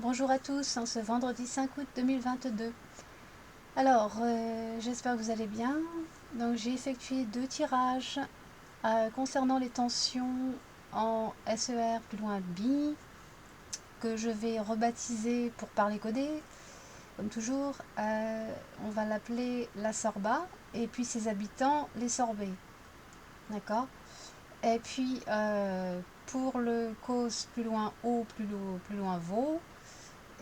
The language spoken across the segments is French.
Bonjour à tous, en ce vendredi 5 août 2022. Alors, j'espère que vous allez bien. Donc, j'ai effectué deux tirages concernant les tensions en SER plus loin B, que je vais rebaptiser pour parler codé. Comme toujours, on va l'appeler la Sorba, et puis ses habitants, les Sorbets. D'accord. Et puis, pour le cause plus loin O, plus loin Vaux,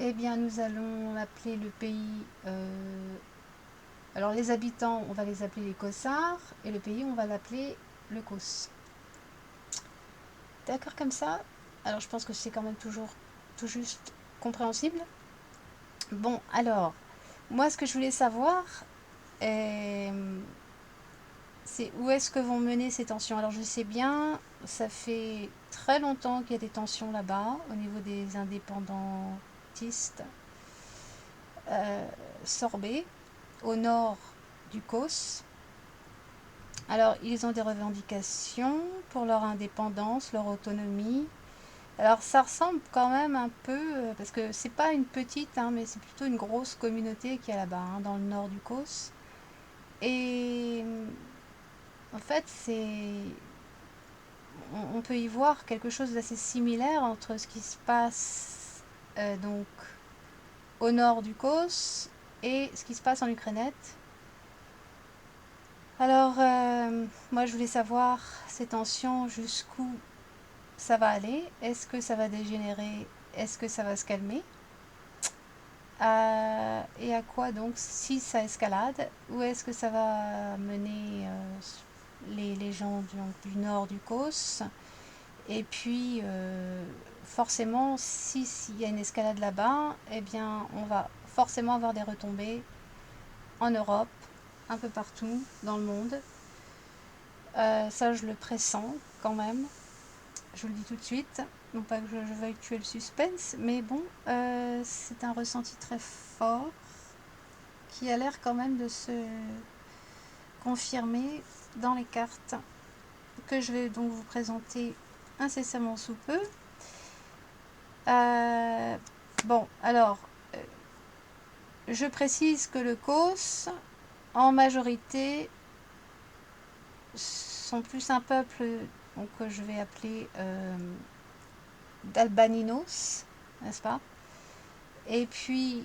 eh bien, nous allons appeler le pays. Alors, les habitants, on va les appeler les Cossards, et le pays, on va l'appeler le Causse. D'accord comme ça? Alors, je pense que c'est quand même toujours tout juste compréhensible. Bon, alors, moi, ce que je voulais savoir, c'est où est-ce que vont mener ces tensions. Alors, je sais bien, ça fait très longtemps qu'il y a des tensions là-bas, au niveau des indépendantistes sorbets, au nord du Causse. Alors, ils ont des revendications pour leur indépendance, leur autonomie. Alors, ça ressemble quand même un peu, parce que c'est pas une petite, hein, mais c'est plutôt une grosse communauté qui est là-bas, hein, dans le nord du Causse. Et en fait, on peut y voir quelque chose d'assez similaire entre ce qui se passe donc au nord du Causse et ce qui se passe en Ukrainette. Alors, moi, je voulais savoir ces tensions, jusqu'où ça va aller? Est-ce que ça va dégénérer? Est-ce que ça va se calmer? Et à quoi donc si ça escalade? Où est-ce que ça va mener les gens du nord du Causse? Et puis, forcément, s'il y a une escalade là-bas, eh bien, on va forcément avoir des retombées en Europe, un peu partout dans le monde. Ça, je le pressens quand même. Je vous le dis tout de suite, non pas que je veuille tuer le suspense, mais bon, c'est un ressenti très fort qui a l'air quand même de se confirmer dans les cartes que je vais donc vous présenter incessamment sous peu. Bon, alors, je précise que le COS, en majorité, sont plus un peuple donc, que je vais appeler d'Albaninos, n'est-ce pas? Et puis,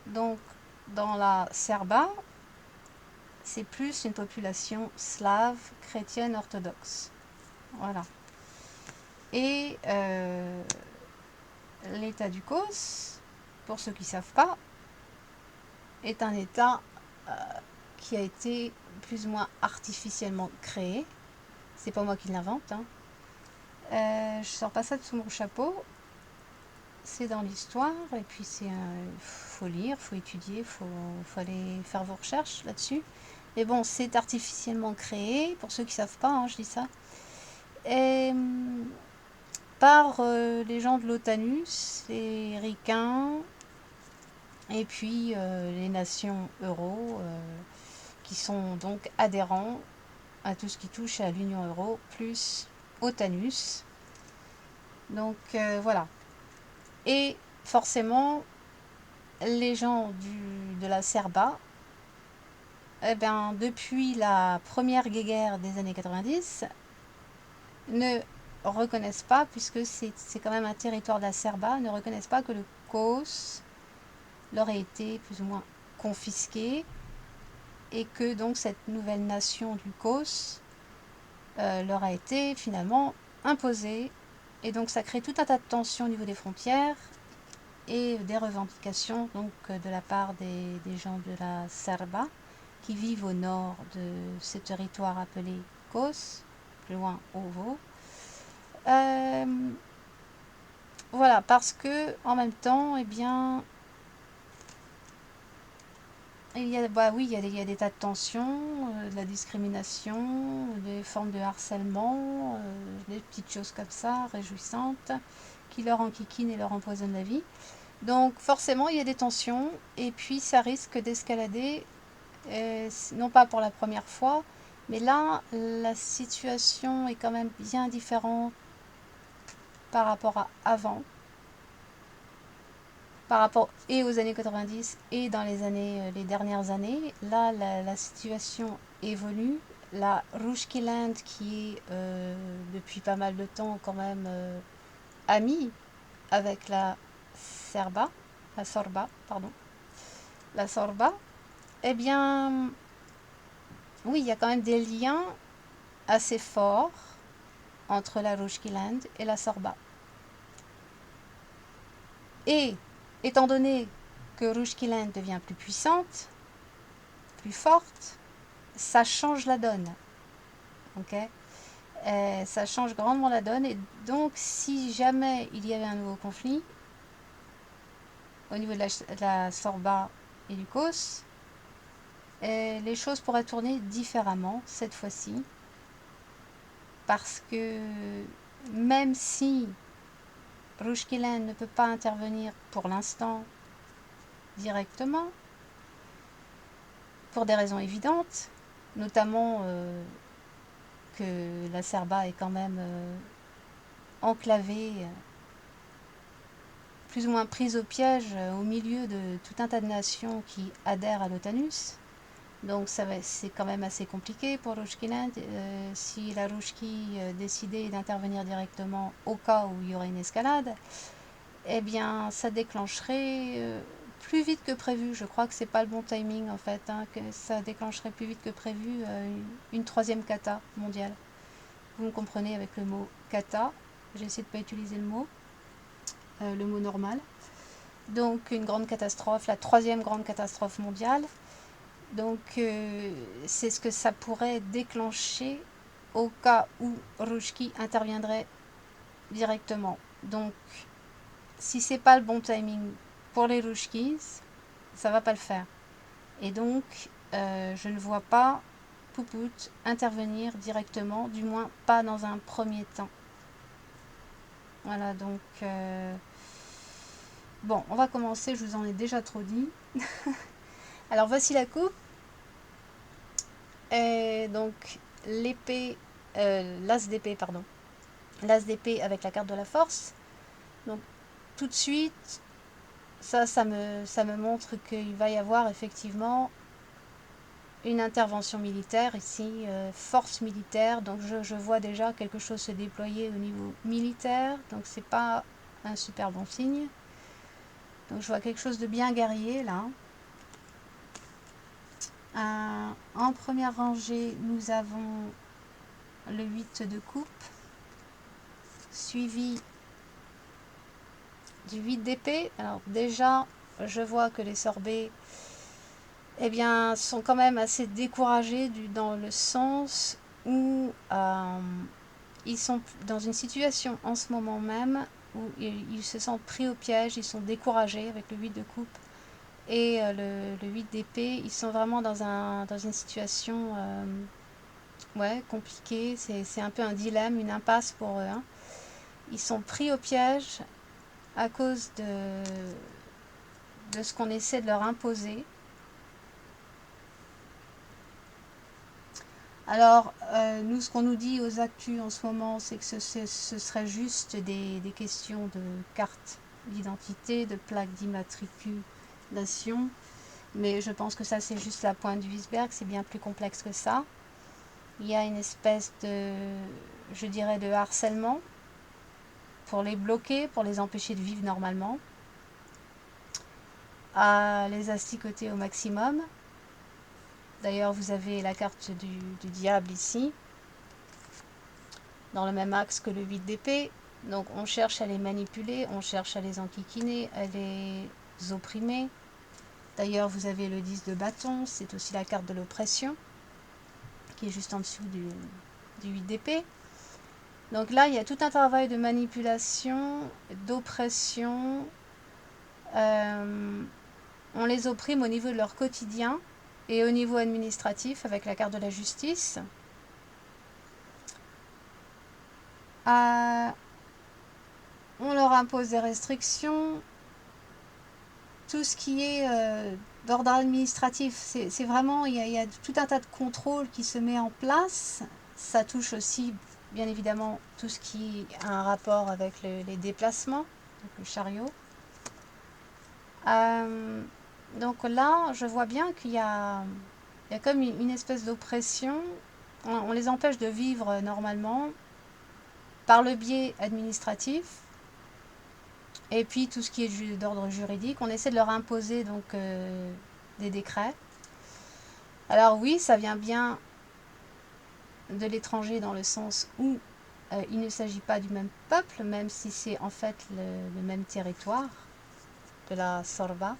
donc, dans la Serba, c'est plus une population slave, chrétienne, orthodoxe. Voilà. Et l'état du Causse, pour ceux qui ne savent pas, est un état qui a été plus ou moins artificiellement créé. C'est pas moi qui l'invente. Hein. Je sors pas ça de sous mon chapeau. C'est dans l'histoire et puis faut lire, faut étudier, faut aller faire vos recherches là-dessus. Mais bon, c'est artificiellement créé, pour ceux qui savent pas, hein, je dis ça. Et, par les gens de l'OTANUS, les ricains, et puis les nations euro, qui sont donc adhérents à tout ce qui touche à l'Union euro, plus OTANUS. Donc voilà. Et forcément, les gens de la Serba, eh ben, depuis la première guerre des années 90, ne reconnaissent pas, puisque c'est quand même un territoire de la Serba, ne reconnaissent pas que le Kos leur a été plus ou moins confisqué et que donc cette nouvelle nation du Kos leur a été finalement imposée. Et donc ça crée tout un tas de tensions au niveau des frontières et des revendications donc de la part des gens de la Serba qui vivent au nord de ce territoire appelé Kos, plus loin Ovo. Voilà, parce que en même temps, eh bien, oui, il y a des tas de tensions, de la discrimination, des formes de harcèlement, des petites choses comme ça, réjouissantes, qui leur enquiquinent et leur empoisonnent la vie. Donc forcément, il y a des tensions, et puis ça risque d'escalader, non pas pour la première fois, mais là, la situation est quand même bien différente par rapport à avant. par rapport et aux années 90 et dans les dernières années. Là, la situation évolue. La Roeskilde, qui est depuis pas mal de temps quand même amie avec la Sorba, pardon, la Sorba, eh bien, oui, il y a quand même des liens assez forts entre la Roeskilde et la Sorba. Et étant donné que Roeskilde devient plus puissante, plus forte, ça change la donne. Ok, ça change grandement la donne. Et donc, si jamais il y avait un nouveau conflit au niveau de la Sorba et du Kos, les choses pourraient tourner différemment cette fois-ci. Parce que même si Roeskilde ne peut pas intervenir pour l'instant directement, pour des raisons évidentes, notamment que la Serba est quand même enclavée, plus ou moins prise au piège au milieu de tout un tas de nations qui adhèrent à l'OTANUS. Donc c'est quand même assez compliqué pour Roeskilde. Si la Roeski décidait d'intervenir directement au cas où il y aurait une escalade, eh bien ça déclencherait plus vite que prévu. Je crois que c'est pas le bon timing en fait, hein, que ça déclencherait plus vite que prévu une troisième cata mondiale. Vous me comprenez avec le mot cata. J'essaie de ne pas utiliser le mot normal. Donc une grande catastrophe, la troisième grande catastrophe mondiale. Donc c'est ce que ça pourrait déclencher au cas où Roeski interviendrait directement. Donc si c'est pas le bon timing pour les Roeskis, ça va pas le faire. Et donc je ne vois pas Pouput intervenir directement, du moins pas dans un premier temps. Voilà, donc bon, on va commencer, je vous en ai déjà trop dit. Alors voici la coupe. Et donc l'épée, l'as d'épée, pardon. L'as d'épée avec la carte de la force. Donc tout de suite, ça me montre qu'il va y avoir effectivement une intervention militaire ici, force militaire. Donc je vois déjà quelque chose se déployer au niveau militaire. Donc c'est pas un super bon signe. Donc je vois quelque chose de bien guerrier là. En première rangée, nous avons le 8 de coupe, suivi du 8 d'épée. Alors déjà, je vois que les sorbets eh bien, sont quand même assez découragés dans le sens où ils sont dans une situation en ce moment même où ils se sentent pris au piège, ils sont découragés avec le 8 de coupe et le 8 d'épée. Ils sont vraiment dans une situation compliquée. C'est un peu un dilemme, une impasse pour eux. Hein. Ils sont pris au piège à cause de ce qu'on essaie de leur imposer. Alors, nous, ce qu'on nous dit aux actus en ce moment, c'est que ce serait juste des questions de carte d'identité, de plaque d'immatriculation. Mais je pense que ça, c'est juste la pointe du iceberg, c'est bien plus complexe que ça. Il y a une espèce je dirais, de harcèlement pour les bloquer, pour les empêcher de vivre normalement, à les asticoter au maximum. D'ailleurs, vous avez la carte du diable ici, dans le même axe que le 8 d'épée. Donc on cherche à les manipuler, on cherche à les enquiquiner, à les opprimer. D'ailleurs, vous avez le 10 de bâton, c'est aussi la carte de l'oppression, qui est juste en dessous du 8 d'épée. Donc là, il y a tout un travail de manipulation, d'oppression. On les opprime au niveau de leur quotidien et au niveau administratif avec la carte de la justice. On leur impose des restrictions. Tout ce qui est d'ordre administratif, c'est vraiment, il y a tout un tas de contrôles qui se met en place. Ça touche aussi, bien évidemment, tout ce qui a un rapport avec les déplacements, donc le chariot. Euh, donc là, je vois bien il y a comme une espèce d'oppression. On les empêche de vivre normalement par le biais administratif et puis tout ce qui est d'ordre juridique. On essaie de leur imposer donc des décrets. Alors oui, ça vient bien de l'étranger dans le sens où il ne s'agit pas du même peuple, même si c'est en fait le même territoire de la Sorba.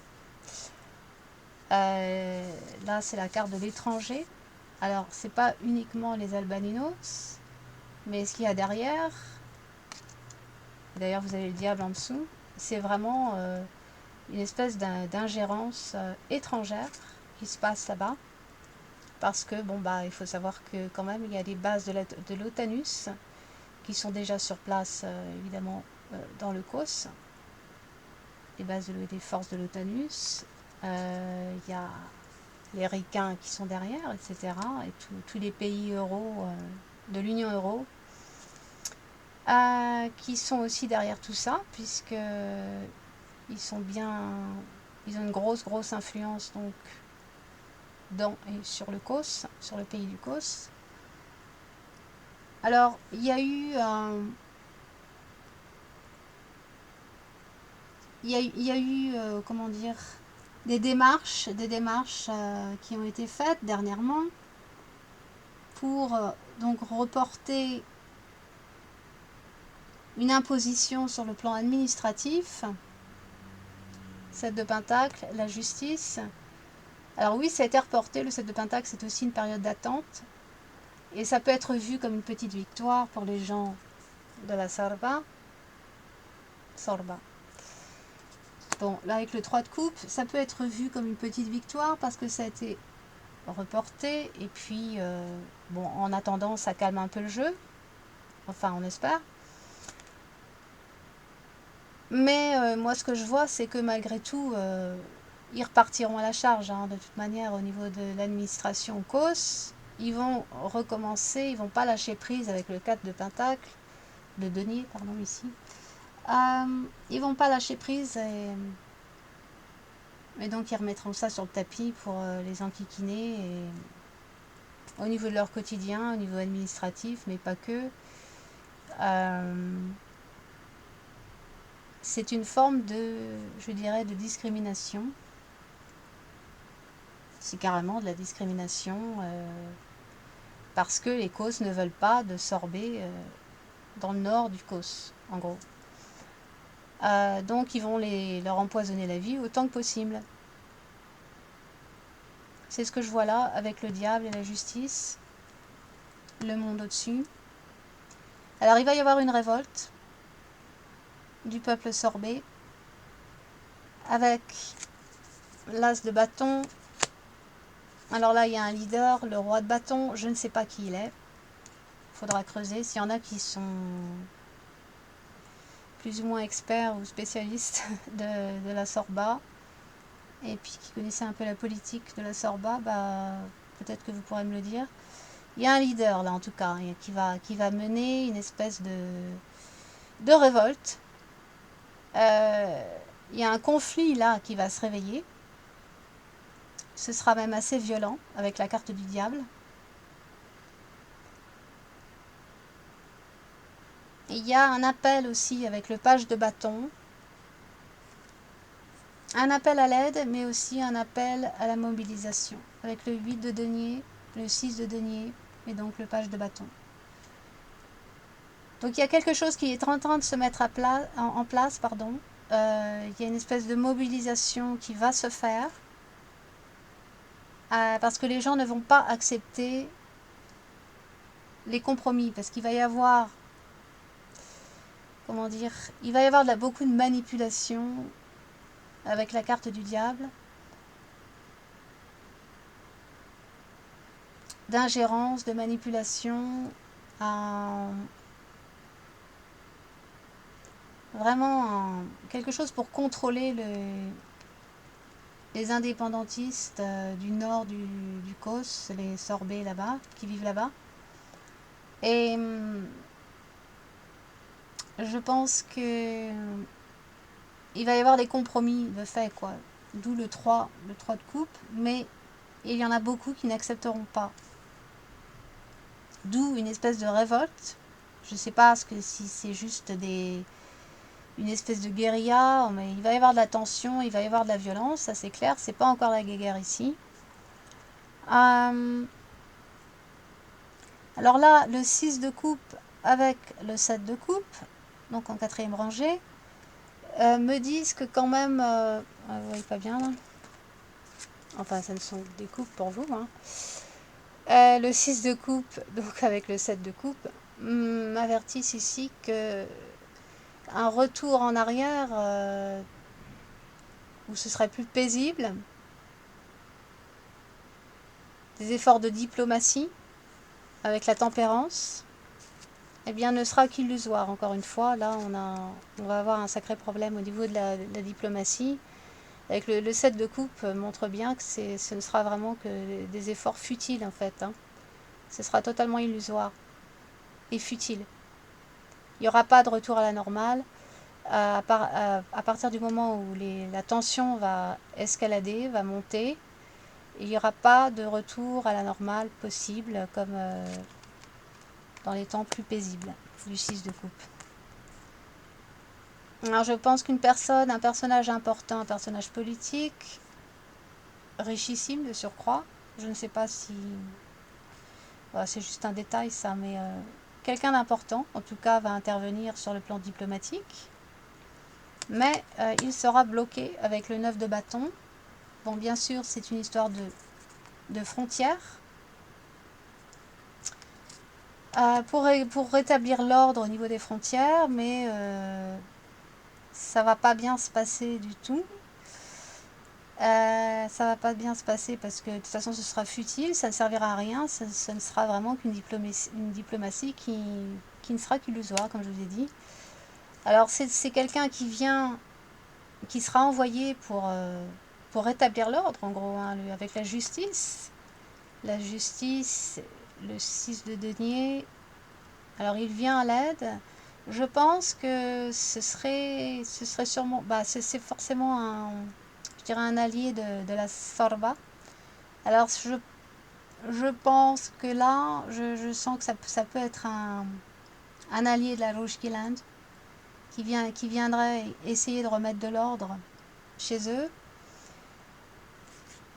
Là, c'est la carte de l'étranger. Alors, c'est pas uniquement les Albaninos, mais ce qu'il y a derrière, d'ailleurs vous avez le diable en dessous, c'est vraiment une espèce d'ingérence étrangère qui se passe là-bas. Parce que, bon, bah, il faut savoir que quand même, il y a des bases de l'OTANUS qui sont déjà sur place, évidemment, dans le COS, les bases des forces de l'OTANUS. Il y a les Ricains qui sont derrière, etc. Et tous les pays euro, de l'Union euro, qui sont aussi derrière tout ça, puisque ils ont une grosse influence donc dans et sur le COS, sur le pays du COS. Alors, il y a eu comment dire, des démarches qui ont été faites dernièrement pour donc reporter une imposition sur le plan administratif, 7 de Pentacle, la justice. Alors oui, ça a été reporté, le 7 de Pentacle, c'est aussi une période d'attente. Et ça peut être vu comme une petite victoire pour les gens de la Sorba. Bon, là avec le 3 de coupe, ça peut être vu comme une petite victoire parce que ça a été reporté. Et puis, bon, en attendant, ça calme un peu le jeu. Enfin, on espère. Mais moi, ce que je vois, c'est que malgré tout, ils repartiront à la charge. Hein, de toute manière, au niveau de l'administration COS, ils vont recommencer, ils vont pas lâcher prise avec le 4 de Pentacle, de denier, pardon, ici. Ils vont pas lâcher prise et donc ils remettront ça sur le tapis pour les enquiquiner et au niveau de leur quotidien, au niveau administratif, mais pas que. C'est une forme de, je dirais, de discrimination. C'est carrément de la discrimination parce que les COS ne veulent pas de sorbet dans le nord du COS, en gros. Donc ils vont leur empoisonner la vie autant que possible. C'est ce que je vois là avec le diable et la justice, le monde au-dessus. Alors il va y avoir une révolte du peuple sorbet avec l'as de bâton. Alors là il y a un leader, le roi de bâton, je ne sais pas qui il est. Il faudra creuser. S'il y en a qui sont plus ou moins experts ou spécialistes de la Sorba et puis qui connaissaient un peu la politique de la Sorba, bah, peut-être que vous pourrez me le dire. Il y a un leader là en tout cas qui va mener une espèce de révolte. Il y a un conflit là qui va se réveiller. Ce sera même assez violent avec la carte du diable. Et il y a un appel aussi avec le page de bâton. Un appel à l'aide, mais aussi un appel à la mobilisation. Avec le 8 de denier, le 6 de denier, et donc le page de bâton. Donc il y a quelque chose qui est en train de se mettre en place. Pardon. Il y a une espèce de mobilisation qui va se faire. Parce que les gens ne vont pas accepter les compromis. Parce qu'il va y avoir... Comment dire, il va y avoir beaucoup de manipulation avec la carte du diable, d'ingérence, de manipulation, vraiment quelque chose pour contrôler les indépendantistes du nord du COS, les sorbets là-bas, qui vivent là-bas. Et je pense que il va y avoir des compromis de fait, quoi. D'où le 3 de coupe, mais il y en a beaucoup qui n'accepteront pas. D'où une espèce de révolte. Je ne sais pas si c'est juste une espèce de guérilla, mais il va y avoir de la tension, il va y avoir de la violence, ça c'est clair, c'est pas encore la guerre ici. Alors là, le 6 de coupe avec le 7 de coupe, donc en quatrième rangée, me disent que quand même... vous voyez pas bien là. Enfin, ce ne sont que des coupes pour vous. Hein. Le 6 de coupe, donc avec le 7 de coupe, m'avertissent ici que un retour en arrière où ce serait plus paisible, des efforts de diplomatie avec la tempérance, eh bien ne sera qu'illusoire. Encore une fois, là on va avoir un sacré problème au niveau de la diplomatie. Avec le 7 de coupe montre bien que ce ne sera vraiment que des efforts futiles en fait. Hein. Ce sera totalement illusoire et futile. Il n'y aura pas de retour à la normale. À partir du moment où la tension va escalader, va monter, il n'y aura pas de retour à la normale possible comme dans les temps plus paisibles du 6 de coupe. Alors je pense qu'une personne, un personnage important, un personnage politique, richissime de surcroît, je ne sais pas si... Voilà, c'est juste un détail ça, mais quelqu'un d'important, en tout cas, va intervenir sur le plan diplomatique. Mais il sera bloqué avec le 9 de bâton. Bon, bien sûr, c'est une histoire de frontières. Pour rétablir l'ordre au niveau des frontières, mais ça va pas bien se passer du tout. Ça va pas bien se passer parce que de toute façon ce sera futile, ça ne servira à rien, ça ne sera vraiment qu'une diplomatie qui ne sera qu'illusoire, comme je vous ai dit. Alors c'est quelqu'un qui sera envoyé pour rétablir l'ordre, en gros, hein, avec la justice. La justice, le 6 de denier. Alors il vient à l'aide. Je pense que ce serait sûrement... c'est forcément je dirais un allié de la Sorba. Alors je pense que là, je sens que ça peut être un allié de la Rouge-Guilande qui viendrait essayer de remettre de l'ordre chez eux.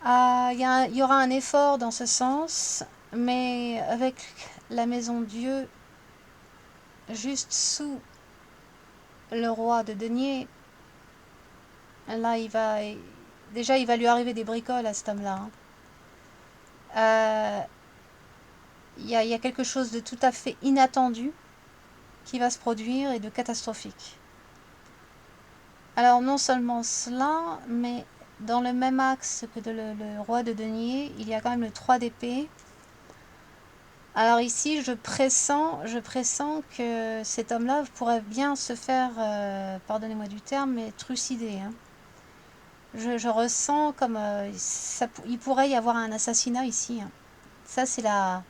Il y aura un effort dans ce sens, mais avec la maison Dieu juste sous le roi de denier, là il va lui arriver des bricoles à cet homme-là. Hein. Il y a quelque chose de tout à fait inattendu qui va se produire et de catastrophique. Alors non seulement cela, mais dans le même axe que le roi de denier, il y a quand même le 3 d'épée. Alors ici, je pressens que cet homme-là pourrait bien se faire, pardonnez-moi du terme, mais trucider. Hein. Je ressens comme il pourrait y avoir un assassinat ici. Hein. Ça, c'est la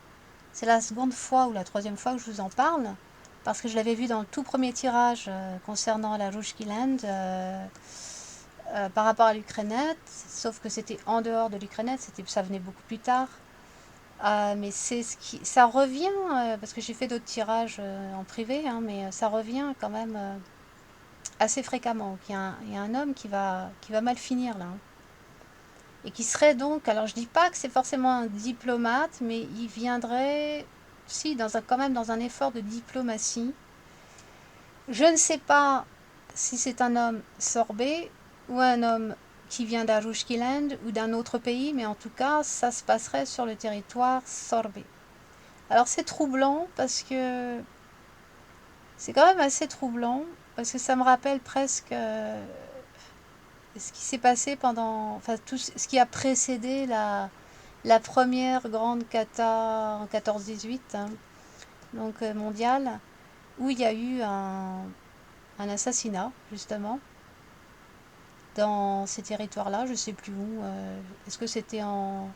seconde fois ou la troisième fois que je vous en parle, parce que je l'avais vu dans le tout premier tirage concernant la Rouge-Guilande par rapport à l'Ukrainette, sauf que c'était en dehors de l'Ukrainette, ça venait beaucoup plus tard. Mais ça revient, parce que j'ai fait d'autres tirages en privé, hein, mais ça revient quand même assez fréquemment. Il y a un homme qui va mal finir là. Hein. Et qui serait donc, alors je dis pas que c'est forcément un diplomate, mais il viendrait, si, quand même dans un effort de diplomatie. Je ne sais pas si c'est un homme sorbet ou un homme qui vient d'Aroushkiland ou d'un autre pays, mais en tout cas, ça se passerait sur le territoire sorbet. Alors c'est troublant parce que c'est quand même assez troublant parce que ça me rappelle presque ce qui s'est passé pendant, enfin tout ce qui a précédé la première grande cata en 14-18, hein, donc mondiale, où il y a eu un assassinat justement dans ces territoires-là, je ne sais plus où. Est-ce que c'était en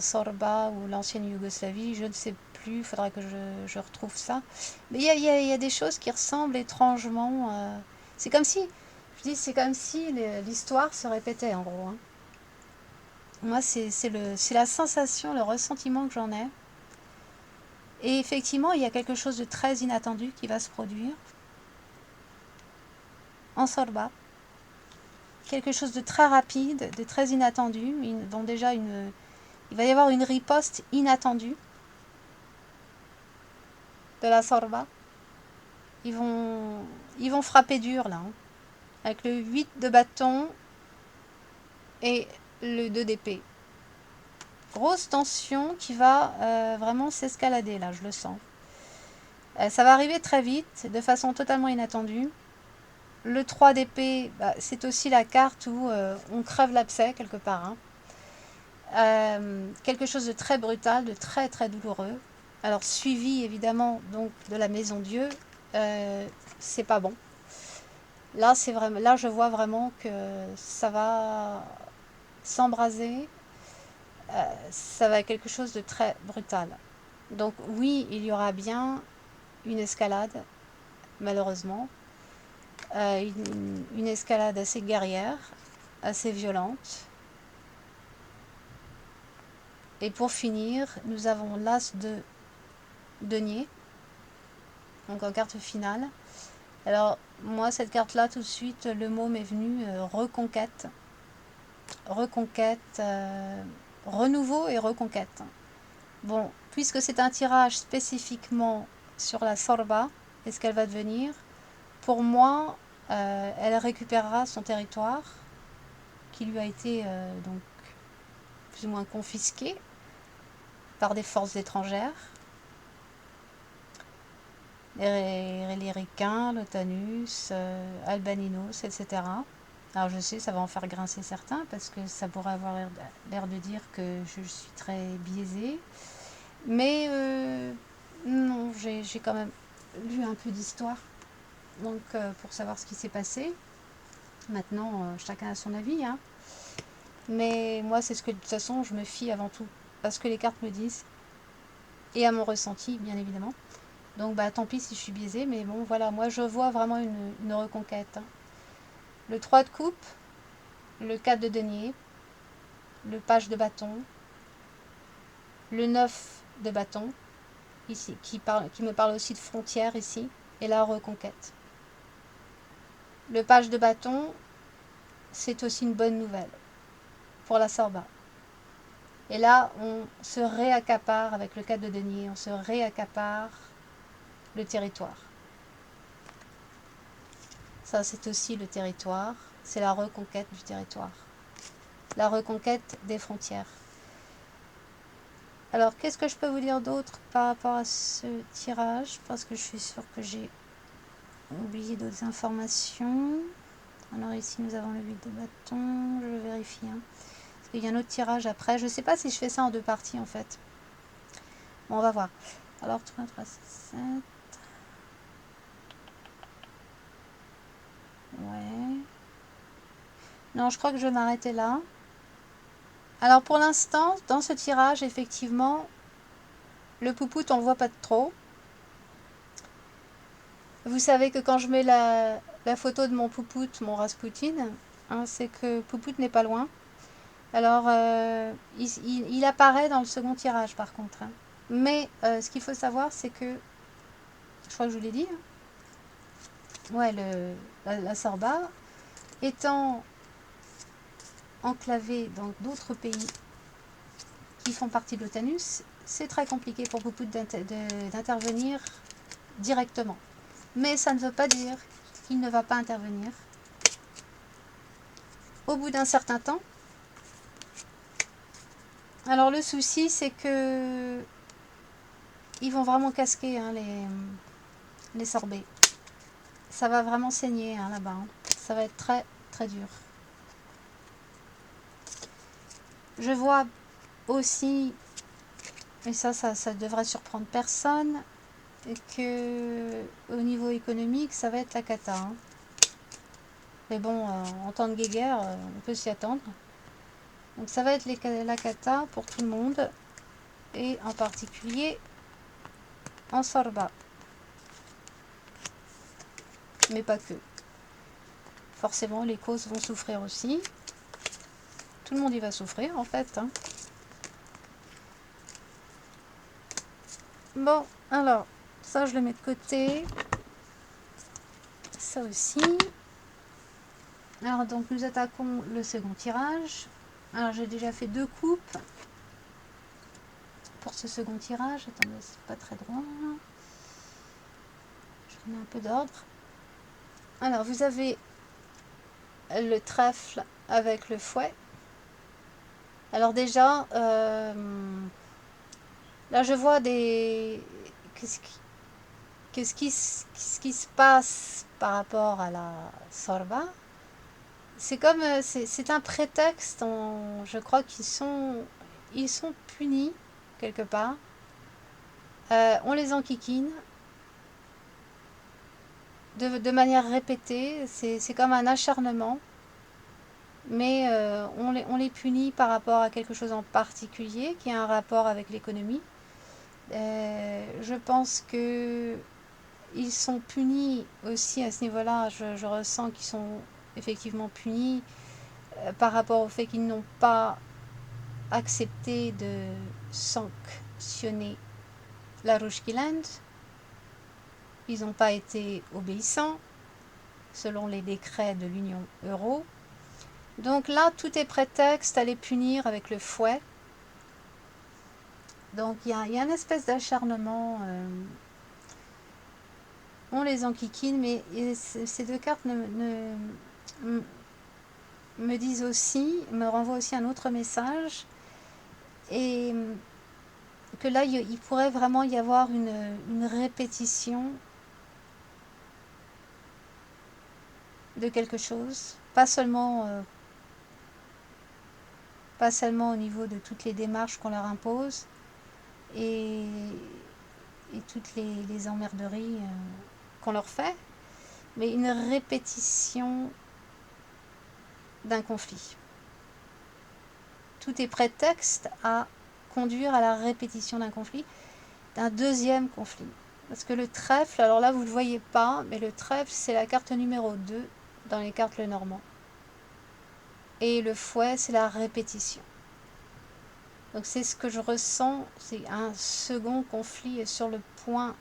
Sorba ou l'ancienne Yougoslavie, je ne sais plus, il faudra que je retrouve ça. Mais il y a des choses qui ressemblent étrangement. C'est comme si dis, c'est comme si l'histoire se répétait en gros, hein. Moi, c'est la sensation, le ressentiment que j'en ai. Et effectivement, il y a quelque chose de très inattendu qui va se produire en Sorba. Quelque chose de très rapide, de très inattendu. Bon, déjà, il va y avoir une riposte inattendue de la Sorba. Ils vont frapper dur là, hein, avec le 8 de bâton et le 2 d'épée. Grosse tension qui va vraiment s'escalader là, je le sens. Ça va arriver très vite, de façon totalement inattendue. Le 3 d'épée, bah, c'est aussi la carte où on crève l'abcès quelque part, hein. Quelque chose de très brutal, de très très douloureux. Alors suivi évidemment donc de la maison Dieu, c'est pas bon. Là c'est vraiment, là je vois vraiment que ça va s'embraser, ça va être quelque chose de très brutal. Donc oui, il y aura bien une escalade, malheureusement, une escalade assez guerrière, assez violente. Et pour finir, nous avons l'as de denier, donc en carte finale. Alors moi cette carte là tout de suite le mot m'est venu reconquête, renouveau et reconquête. Bon, puisque c'est un tirage spécifiquement sur la Sorba et ce qu'elle va devenir, pour moi elle récupérera son territoire qui lui a été donc plus ou moins confisqué par des forces étrangères. Les Ricains, l'Otanus, Albaninos, etc. Alors je sais, ça va en faire grincer certains parce que ça pourrait avoir l'air de dire que je suis très biaisée. Mais non, j'ai quand même lu un peu d'histoire donc pour savoir ce qui s'est passé. Maintenant, chacun a son avis, hein. Mais moi, c'est ce que de toute façon, je me fie avant tout à ce que les cartes me disent et à mon ressenti, bien évidemment. Donc bah tant pis si je suis biaisée, mais bon voilà, moi je vois vraiment une reconquête, hein. Le 3 de coupe, le 4 de denier, le page de bâton, le 9 de bâton, ici, qui me parle aussi de frontière ici, et la reconquête. Le page de bâton, c'est aussi une bonne nouvelle pour la Sorba. Et là, on se réaccapare avec le 4 de denier, on se réaccapare le territoire. Ça, c'est aussi le territoire, c'est la reconquête du territoire. La reconquête des frontières. Alors, qu'est-ce que je peux vous dire d'autre par rapport à ce tirage? Parce que je suis sûre que j'ai oublié d'autres informations. Alors ici, nous avons le 8 de bâton. Je vérifie, hein. Parce qu'il y a un autre tirage après. Je ne sais pas si je fais ça en deux parties, en fait. Bon, on va voir. Alors, 3, 3, 6, 7. Ouais. Non, je crois que je vais m'arrêter là. Alors, pour l'instant, dans ce tirage, effectivement, le poupout, on ne le voit pas trop. Vous savez que quand je mets la photo de mon poupout, mon Raspoutine, hein, c'est que poupout n'est pas loin. Alors, il apparaît dans le second tirage par contre, hein. Mais ce qu'il faut savoir, c'est que, je crois que je vous l'ai dit, hein, ouais, la Sorba, étant enclavée dans d'autres pays qui font partie de l'Otanus, c'est très compliqué pour poupout d'intervenir directement. Mais ça ne veut pas dire qu'il ne va pas intervenir. Au bout d'un certain temps. Alors le souci, c'est que ils vont vraiment casquer, hein, les sorbets. Ça va vraiment saigner, hein, là-bas, hein. Ça va être très très dur. Je vois aussi, et ça devrait surprendre personne, que au niveau économique, ça va être la cata, hein. Mais bon, en temps de guéguerre, on peut s'y attendre. Donc ça va être la cata pour tout le monde, et en particulier en Sorba. Mais pas que. forcément les causes vont souffrir aussi. Tout le monde y va souffrir en fait. Hein. Bon, alors, ça je le mets de côté. Ça aussi. Alors donc nous attaquons le second tirage. Alors j'ai déjà fait 2 coupes pour ce second tirage. Attendez, c'est pas très droit. Je remets un peu d'ordre. Alors vous avez le trèfle avec le fouet. Alors déjà, là je vois des... Qu'est-ce qui se passe par rapport à la sorba? C'est comme... c'est un prétexte. Je crois ils sont punis quelque part. On les enquiquine de manière répétée. C'est comme un acharnement. Mais on les punit par rapport à quelque chose en particulier qui a un rapport avec l'économie. Je pense que ils sont punis aussi à ce niveau-là. Je ressens qu'ils sont effectivement punis par rapport au fait qu'ils n'ont pas accepté de sanctionner la Roeskilde. Ils n'ont pas été obéissants selon les décrets de l'Union Euro. Donc là, tout est prétexte à les punir avec le fouet. Donc il y a une espèce d'acharnement. On les enquiquine, mais ces 2 cartes me disent aussi, me renvoient aussi un autre message. Et que là, il pourrait vraiment y avoir une répétition de quelque chose. Pas seulement au niveau de toutes les démarches qu'on leur impose et toutes les emmerderies qu'on leur fait, mais une répétition d'un conflit. Tout est prétexte à conduire à la répétition d'un conflit, d'un deuxième conflit. Parce que le trèfle, alors là vous ne le voyez pas, mais le trèfle c'est la carte numéro 2 dans les cartes Lenormand. Et le fouet c'est la répétition. Donc c'est ce que je ressens, c'est un second conflit sur le point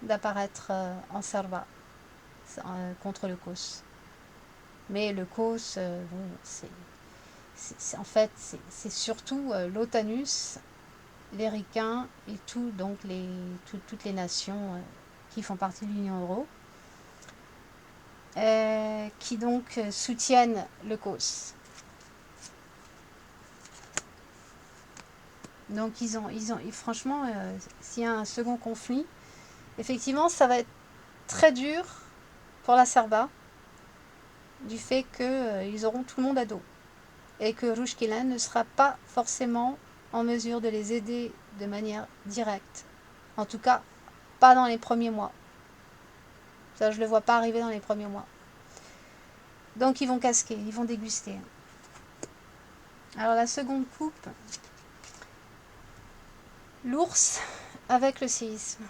d'apparaître en Sarva contre le Kos. Mais le Kos, bon, en fait, c'est surtout l'Otanus, les Ricains et donc toutes les nations qui font partie de l'Union Euro, qui donc soutiennent le Kos. Donc franchement, s'il y a un second conflit, effectivement, ça va être très dur pour la Serba, du fait qu'ils auront tout le monde à dos. Et que Roeskilde ne sera pas forcément en mesure de les aider de manière directe. En tout cas, pas dans les premiers mois. Ça, je ne le vois pas arriver dans les premiers mois. Donc, ils vont casquer, ils vont déguster. Alors, la seconde coupe, l'ours avec le séisme.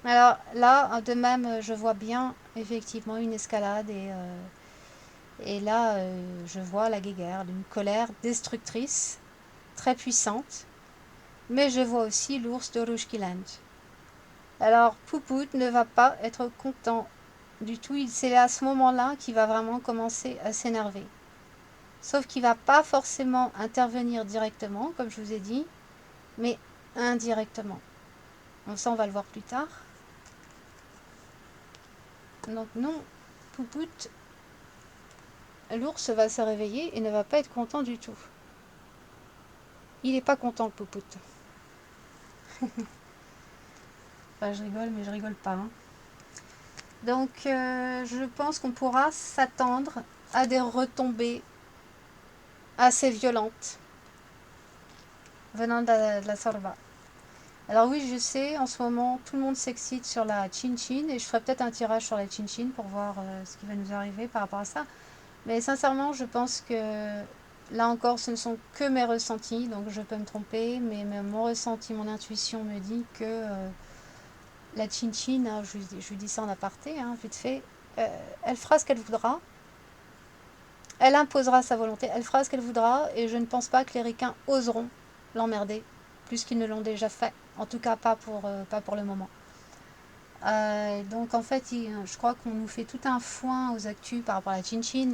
Alors là, de même, je vois bien effectivement une escalade et là, je vois la guéguerre, une colère destructrice, très puissante. Mais je vois aussi l'ours de Roeskilde. Alors, Poupout ne va pas être content du tout. C'est à ce moment-là qu'il va vraiment commencer à s'énerver. Sauf qu'il ne va pas forcément intervenir directement, comme je vous ai dit, mais indirectement. Bon, ça, on va le voir plus tard. Donc non, Poupout, l'ours va se réveiller et ne va pas être content du tout. Il n'est pas content, le Poupout. Enfin, je rigole, mais je rigole pas. Hein. Donc, je pense qu'on pourra s'attendre à des retombées assez violentes venant de la Sorba. Alors oui, je sais, en ce moment, tout le monde s'excite sur la Chin-Chin et je ferai peut-être un tirage sur la Chin-Chin pour voir ce qui va nous arriver par rapport à ça. Mais sincèrement, je pense que là encore, ce ne sont que mes ressentis, donc je peux me tromper, mais mon ressenti, mon intuition me dit que la Chin-Chin, je lui dis ça en aparté, hein, vite fait, elle fera ce qu'elle voudra, elle imposera sa volonté, elle fera ce qu'elle voudra, et je ne pense pas que les ricains oseront l'emmerder, plus qu'ils ne l'ont déjà fait, en tout cas pas pour le moment. Donc en fait, je crois qu'on nous fait tout un foin aux actus par rapport à la Chin-Chin,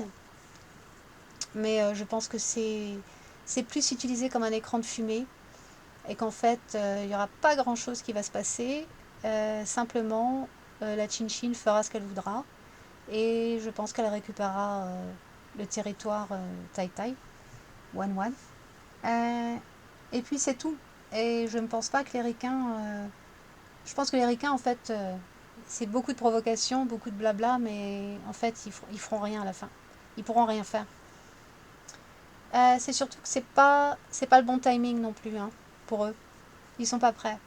mais je pense que c'est plus utilisé comme un écran de fumée, et qu'en fait, il n'y aura pas grand-chose qui va se passer, simplement, la Chin-Chin fera ce qu'elle voudra, et je pense qu'elle récupérera le territoire Tai Tai, Wan Wan. Et puis c'est tout. Et je ne pense pas que les ricains... je pense que les ricains, en fait, c'est beaucoup de provocations, beaucoup de blabla, mais en fait, ils feront rien à la fin. Ils pourront rien faire. C'est surtout que c'est pas le bon timing non plus, hein, pour eux. Ils sont pas prêts.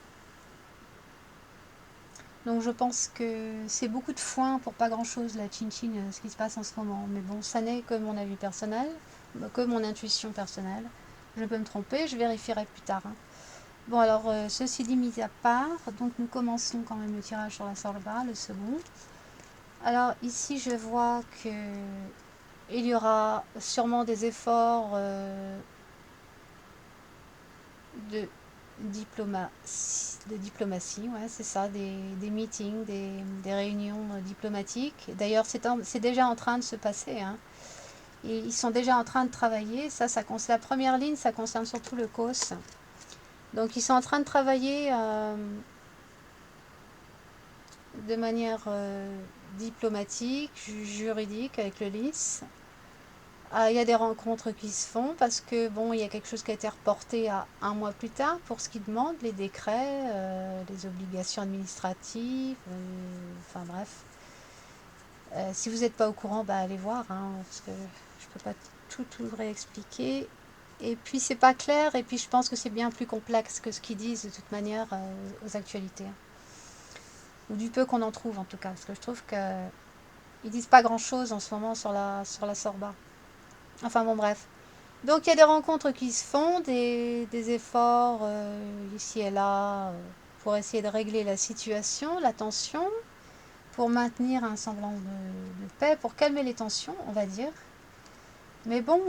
Donc je pense que c'est beaucoup de foin pour pas grand chose, la Chin-Chin, ce qui se passe en ce moment. Mais bon, ça n'est que mon avis personnel, que mon intuition personnelle. Je peux me tromper, je vérifierai plus tard, hein. Bon, alors, ceci dit, mis à part, donc nous commençons quand même le tirage sur la sorba, le second. Alors, ici, je vois que il y aura sûrement des efforts de diplomatie, ouais, c'est ça, des meetings, des réunions diplomatiques. D'ailleurs, c'est déjà en train de se passer, hein. Et ils sont déjà en train de travailler. Ça concerne la première ligne, ça concerne surtout le COS. Donc, ils sont en train de travailler de manière diplomatique, juridique avec le LIS. Il y a des rencontres qui se font parce que bon, il y a quelque chose qui a été reporté à un mois plus tard pour ce qui demande les décrets, les obligations administratives, enfin bref. Si vous n'êtes pas au courant, bah allez voir, hein, parce que je peux pas tout réexpliquer. Et puis c'est pas clair, et puis je pense que c'est bien plus complexe que ce qu'ils disent de toute manière aux actualités, hein. Ou du peu qu'on en trouve en tout cas, parce que je trouve que ils disent pas grand chose en ce moment sur la Sorba. Enfin bon, bref. Donc il y a des rencontres qui se font, des efforts ici et là pour essayer de régler la situation, la tension, pour maintenir un semblant de paix, pour calmer les tensions, on va dire. Mais bon,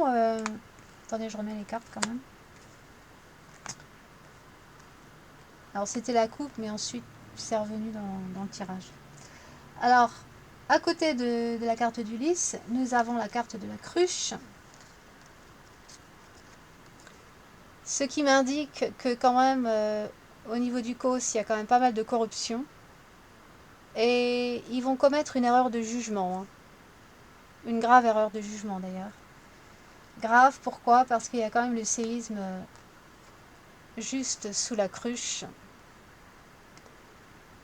attendez, je remets les cartes quand même. Alors c'était la coupe, mais ensuite c'est revenu dans le tirage. Alors, à côté de la carte du lys, nous avons la carte de la cruche. Ce qui m'indique que quand même, au niveau du COS, il y a quand même pas mal de corruption. Et ils vont commettre une erreur de jugement, hein. Une grave erreur de jugement d'ailleurs. Grave, pourquoi? Parce qu'il y a quand même le séisme juste sous la cruche.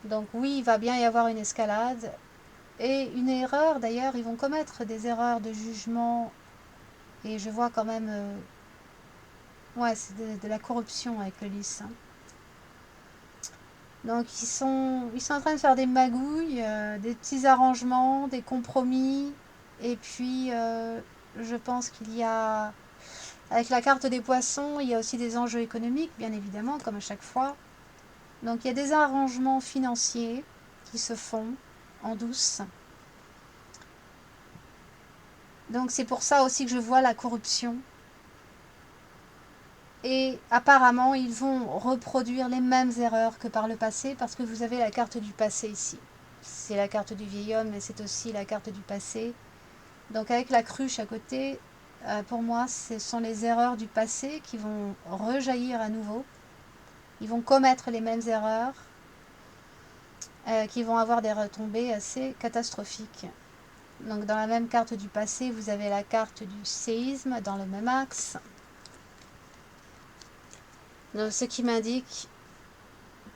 Donc oui, il va bien y avoir une escalade. Et une erreur, d'ailleurs, ils vont commettre des erreurs de jugement. Et je vois quand même... ouais, c'est de la corruption avec le lys, hein. Donc ils sont en train de faire des magouilles, des petits arrangements, des compromis. Et puis je pense qu'il y a, avec la carte des poissons, il y a aussi des enjeux économiques, bien évidemment, comme à chaque fois. Donc il y a des arrangements financiers qui se font en douce. Donc c'est pour ça aussi que je vois la corruption. Et apparemment, ils vont reproduire les mêmes erreurs que par le passé, parce que vous avez la carte du passé ici. C'est la carte du vieil homme, mais c'est aussi la carte du passé. Donc avec la cruche à côté, pour moi, ce sont les erreurs du passé qui vont rejaillir à nouveau. Ils vont commettre les mêmes erreurs, qui vont avoir des retombées assez catastrophiques. Donc dans la même carte du passé, vous avez la carte du séisme dans le même axe. Donc, ce qui m'indique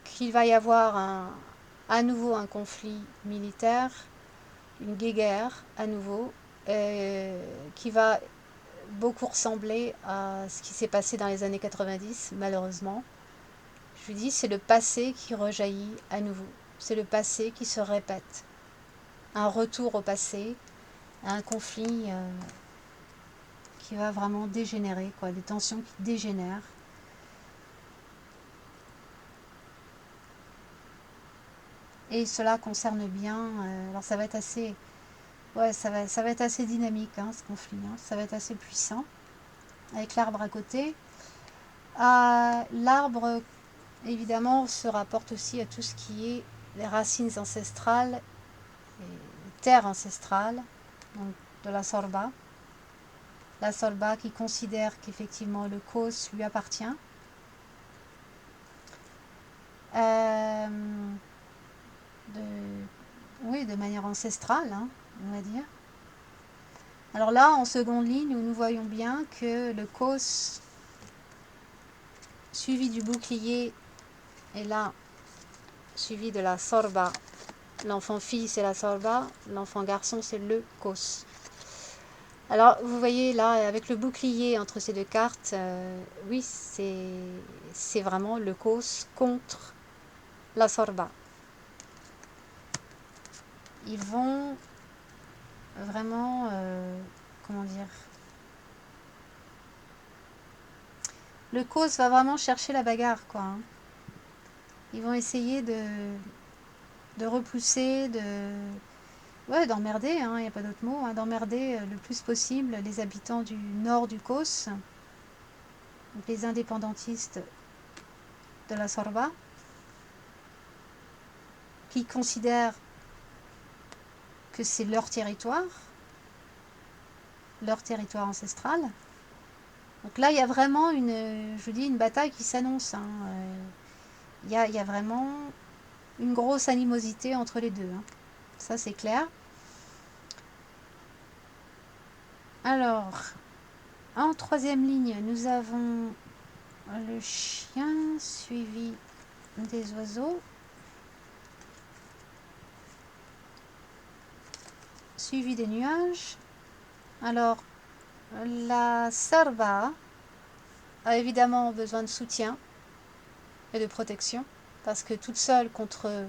qu'il va y avoir à nouveau un conflit militaire, une guerre à nouveau, qui va beaucoup ressembler à ce qui s'est passé dans les années 90, malheureusement. Je vous dis, c'est le passé qui rejaillit à nouveau. C'est le passé qui se répète. Un retour au passé, un conflit qui va vraiment dégénérer, quoi, des tensions qui dégénèrent. Et cela concerne bien, alors ça va être assez Ouais, ça va être assez dynamique, hein, ce conflit, hein. Ça va être assez puissant, avec l'arbre à côté. L'arbre, évidemment, se rapporte aussi à tout ce qui est les racines ancestrales, et terres ancestrales, donc de la Sorba. La Sorba qui considère qu'effectivement le Kos lui appartient. Euh, de, oui, de manière ancestrale, hein, on va dire. Alors là, en seconde ligne, nous voyons bien que le Kos suivi du bouclier est là, suivi de la Sorba. L'enfant fille, c'est la Sorba, l'enfant garçon, c'est le Kos. Alors, vous voyez là, avec le bouclier entre ces deux cartes, oui, c'est vraiment le Kos contre la Sorba. Ils vont vraiment, comment dire, le Kos va vraiment chercher la bagarre, quoi, hein. Ils vont essayer de repousser, ouais, d'emmerder, hein, il n'y a pas d'autre mot, hein, d'emmerder le plus possible les habitants du nord du Kos, donc les indépendantistes de la Sorba, qui considèrent que c'est leur territoire ancestral. Donc là, il y a vraiment je vous dis, une bataille qui s'annonce, hein. Il y a vraiment une grosse animosité entre les deux, hein. Ça, c'est clair. Alors, en troisième ligne, nous avons le chien suivi des oiseaux, suivi des nuages. Alors, la Sarva a évidemment besoin de soutien et de protection, parce que toute seule contre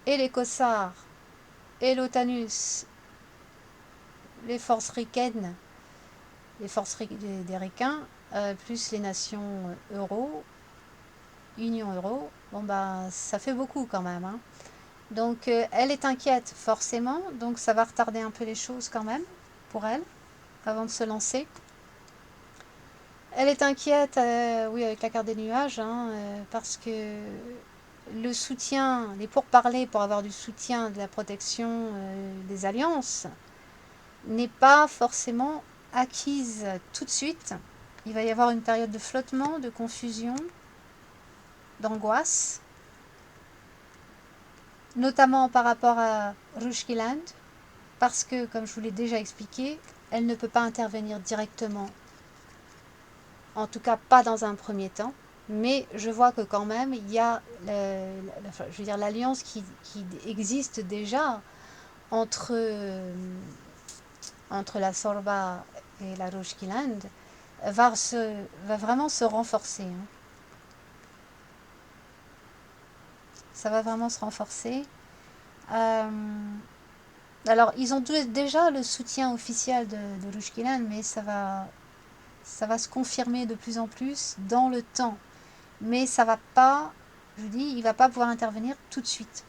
et les Kossars et l'Otanus, les forces ricaines, les forces des Ricains, plus les nations euro, Union euro, bon bah ça fait beaucoup quand même, hein. Donc elle est inquiète forcément, donc ça va retarder un peu les choses quand même pour elle, avant de se lancer. Elle est inquiète, oui, avec la carte des nuages, hein, parce que le soutien, les pourparlers pour avoir du soutien, de la protection des alliances, n'est pas forcément acquise tout de suite. Il va y avoir une période de flottement, de confusion, d'angoisse, notamment par rapport à Rushkiland, parce que, comme je vous l'ai déjà expliqué, elle ne peut pas intervenir directement, en tout cas pas dans un premier temps, mais je vois que quand même il y a je veux dire, l'alliance qui existe déjà entre, entre la Sorba et la Rushkiland va vraiment se renforcer, hein. Ça va vraiment se renforcer. Euh, alors, ils ont déjà le soutien officiel de Rushkiland, mais ça va se confirmer de plus en plus dans le temps. Mais ça va pas, je vous dis, il va pas pouvoir intervenir tout de suite.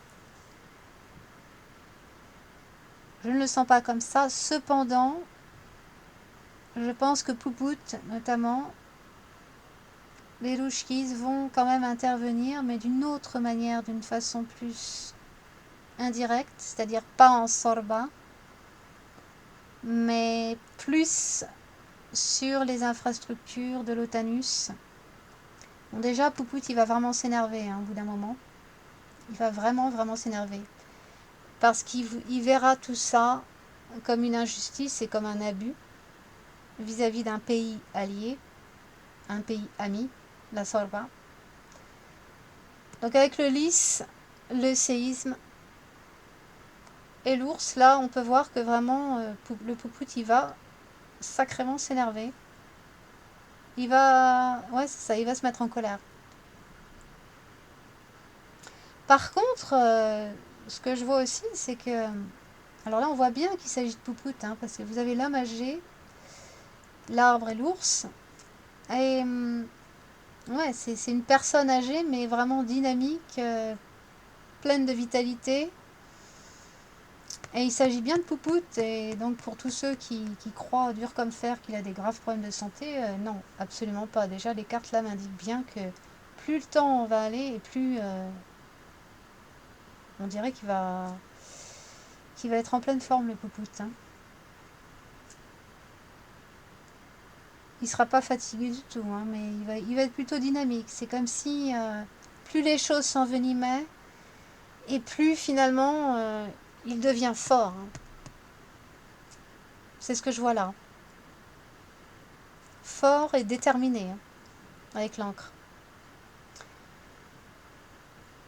Je ne le sens pas comme ça. Cependant, je pense que Poupout, notamment, les Rouchkis vont quand même intervenir, mais d'une autre manière, d'une façon plus indirecte, c'est-à-dire pas en Sorba, mais plus sur les infrastructures de l'Otanus. Bon, déjà, Poupout, il va vraiment s'énerver, hein, au bout d'un moment. Il va vraiment, vraiment s'énerver. Parce qu'il verra tout ça comme une injustice et comme un abus vis-à-vis d'un pays allié, un pays ami, la Sorba. Donc avec le lys, le séisme et l'ours, là, on peut voir que vraiment, le Poupout, il va sacrément s'énerver. Il va... Ouais, c'est ça, il va se mettre en colère. Par contre, ce que je vois aussi, c'est que... Alors là, on voit bien qu'il s'agit de Poupout, hein, parce que vous avez l'homme âgé, l'arbre et l'ours. Et ouais, c'est une personne âgée, mais vraiment dynamique, pleine de vitalité. Et il s'agit bien de Poupout, et donc pour tous ceux qui croient dur comme fer qu'il a des graves problèmes de santé, non, absolument pas. Déjà, les cartes là m'indiquent bien que plus le temps va aller, et plus on dirait qu'il va être en pleine forme, le Poupout, hein. Il sera pas fatigué du tout, hein, mais il va être plutôt dynamique. C'est comme si plus les choses s'envenimaient, et plus finalement il devient fort, hein. C'est ce que je vois là. Fort et déterminé, hein, avec l'encre.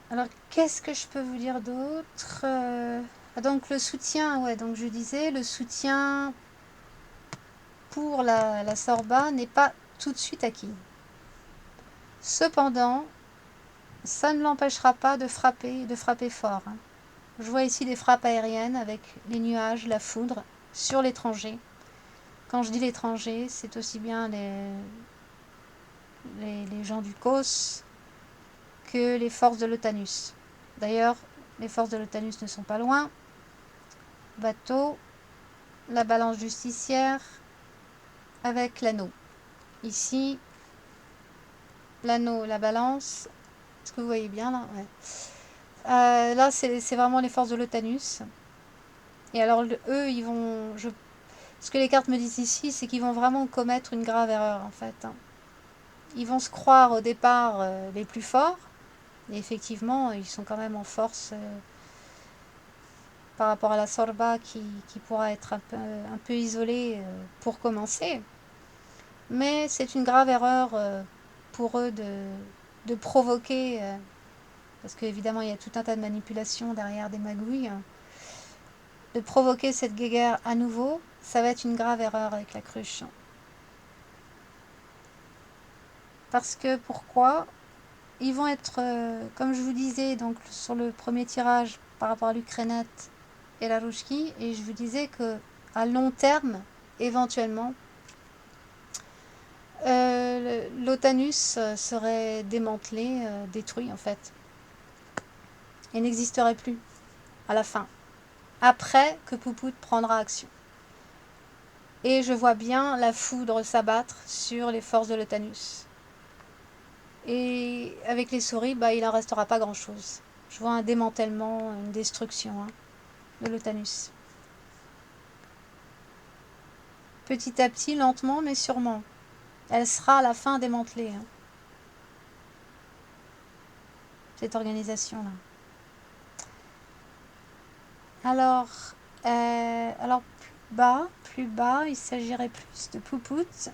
Alors, qu'est-ce que je peux vous dire d'autre? Donc, le soutien, ouais, donc je disais, le soutien pour la Sorba n'est pas tout de suite acquis. Cependant, ça ne l'empêchera pas de frapper fort, hein. Je vois ici des frappes aériennes avec les nuages, la foudre sur l'étranger. Quand je dis l'étranger, c'est aussi bien les gens du COS que les forces de l'Otanus. D'ailleurs, les forces de l'Otanus ne sont pas loin. Bateau, la balance justicière avec l'anneau. Ici, l'anneau, la balance. Est-ce que vous voyez bien là? Ouais. Là, c'est vraiment les forces de l'Otanus. Et alors, eux, ils vont. Ce que les cartes me disent ici, c'est qu'ils vont vraiment commettre une grave erreur en fait, hein. Ils vont se croire au départ les plus forts. Et effectivement, ils sont quand même en force par rapport à la Sorba qui pourra être un peu isolée pour commencer. Mais c'est une grave erreur pour eux de provoquer, parce qu'évidemment il y a tout un tas de manipulations derrière des magouilles, hein, de provoquer cette guéguerre à nouveau. Ça va être une grave erreur avec la cruche. Parce que pourquoi? Ils vont être, comme je vous disais, donc sur le premier tirage par rapport à l'Ukrainette et la Rouchki, et je vous disais que à long terme, éventuellement, l'Otanus serait démantelé, détruit en fait, et n'existerait plus à la fin, après que Poupout prendra action. Et je vois bien la foudre s'abattre sur les forces de l'Otanus. Et avec les souris, bah, il n'en restera pas grand-chose. Je vois un démantèlement, une destruction, hein, de l'Otanus. Petit à petit, lentement, mais sûrement. Elle sera à la fin démantelée, hein, cette organisation-là. Alors plus bas, il s'agirait plus de Poupout.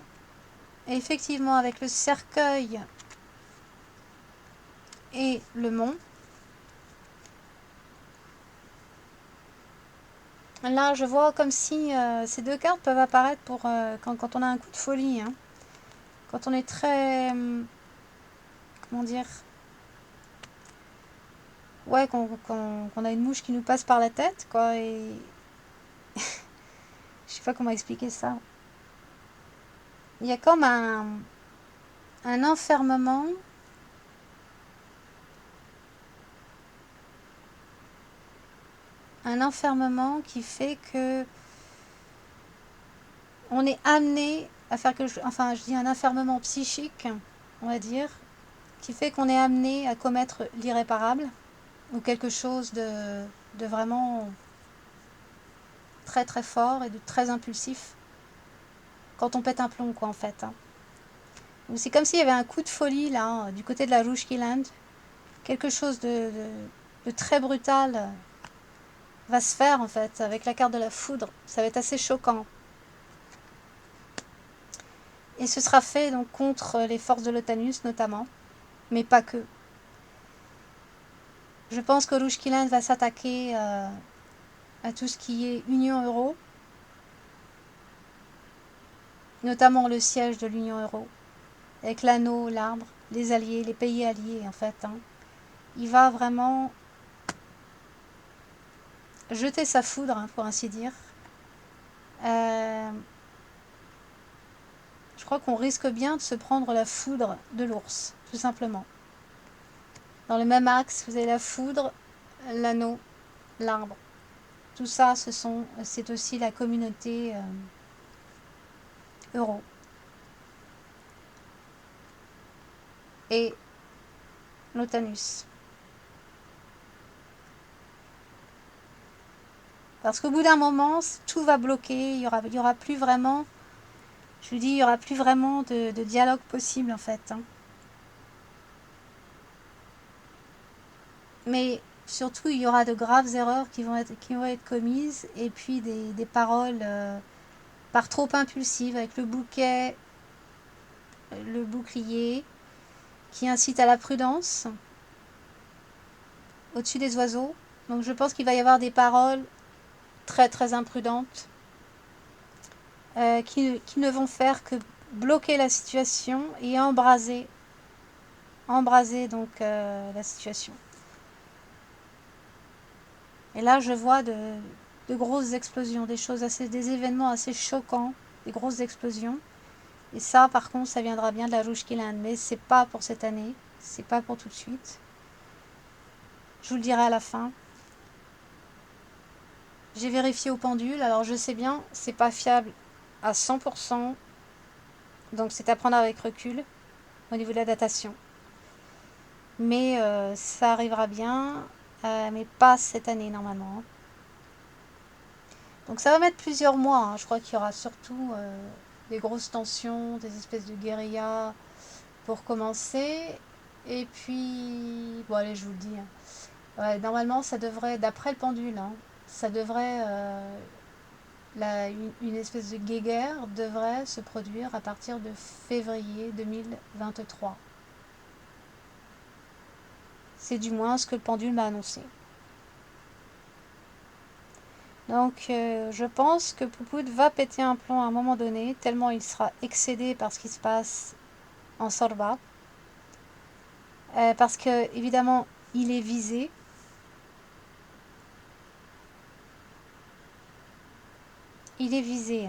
Et effectivement, avec le cercueil et le mont, là, je vois comme si ces deux cartes peuvent apparaître pour quand on a un coup de folie, hein. Quand on est très... comment dire? Ouais, qu'on a une mouche qui nous passe par la tête, quoi, et... je sais pas comment expliquer ça. Il y a comme un enfermement. Un enfermement qui fait que on est amené à faire quelque chose, enfin je dis un enfermement psychique, on va dire, qui fait qu'on est amené à commettre l'irréparable ou quelque chose de vraiment très très fort et de très impulsif quand on pète un plomb, quoi, en fait, hein. C'est comme s'il y avait un coup de folie là du côté de la Rouge Land, quelque chose de très brutal va se faire en fait avec la carte de la foudre. Ça va être assez choquant. Et ce sera fait donc contre les forces de l'Otanus notamment, mais pas que. Je pense que Rouge-Kiland va s'attaquer à tout ce qui est Union Euro, notamment le siège de l'Union Euro, avec l'anneau, l'arbre, les alliés, les pays alliés en fait, hein. Il va vraiment jeter sa foudre, hein, pour ainsi dire. Je crois qu'on risque bien de se prendre la foudre de l'ours, tout simplement. Dans le même axe, vous avez la foudre, l'anneau, l'arbre. Tout ça, c'est aussi la communauté euro. Et l'OTANUS. Parce qu'au bout d'un moment, tout va bloquer, il y aura plus vraiment, je vous dis, il y aura plus vraiment de dialogue possible en fait. Hein. Mais surtout, il y aura de graves erreurs qui vont être commises et puis des paroles par trop impulsives avec le bouclier qui incite à la prudence au-dessus des oiseaux. Donc je pense qu'il va y avoir des paroles très très imprudentes qui ne vont faire que bloquer la situation et embraser donc la situation. Et là je vois de grosses explosions, des événements assez choquants, des grosses explosions. Et ça par contre ça viendra bien de la Roeskilde, mais c'est pas pour cette année, c'est pas pour tout de suite. Je vous le dirai à la fin. J'ai vérifié au pendule, alors je sais bien, c'est pas fiable à 100%, donc c'est à prendre avec recul au niveau de la datation. Mais ça arrivera bien, mais pas cette année normalement. Donc ça va mettre plusieurs mois, hein. Je crois qu'il y aura surtout des grosses tensions, des espèces de guérillas pour commencer. Et puis, bon allez, je vous le dis. Hein. Ouais, normalement, ça devrait, d'après le pendule, hein, ça devrait, une espèce de guéguerre devrait se produire à partir de février 2023. C'est du moins ce que le pendule m'a annoncé. Donc je pense que Poupoud va péter un plomb à un moment donné, tellement il sera excédé par ce qui se passe en Sorba. Parce que évidemment il est visé. Il est visé.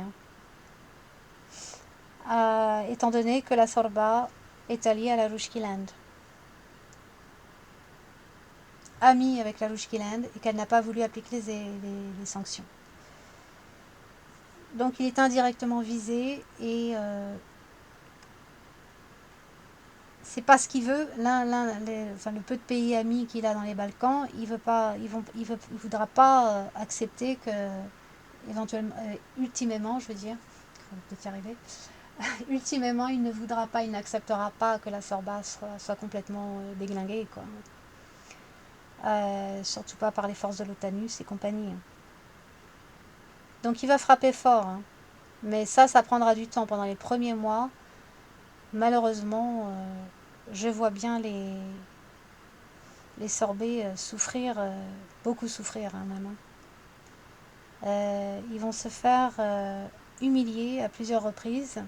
Hein. Étant donné que la Sorba est alliée à la Roeskilde. Amie avec la Roeskilde et qu'elle n'a pas voulu appliquer les sanctions. Donc il est indirectement visé et c'est pas ce qu'il veut. Le peu de pays amis qu'il a dans les Balkans, il voudra pas accepter que éventuellement, ultimement, je veux dire, peut-être y arriver. Ultimement, il ne voudra pas, il n'acceptera pas que la Sorba soit complètement déglinguée, quoi. Surtout pas par les forces de l'OTANUS et compagnie. Donc il va frapper fort, hein. Mais ça prendra du temps. Pendant les premiers mois, malheureusement, je vois bien les Sorbets souffrir, beaucoup souffrir hein, même. Ils vont se faire humilier à plusieurs reprises.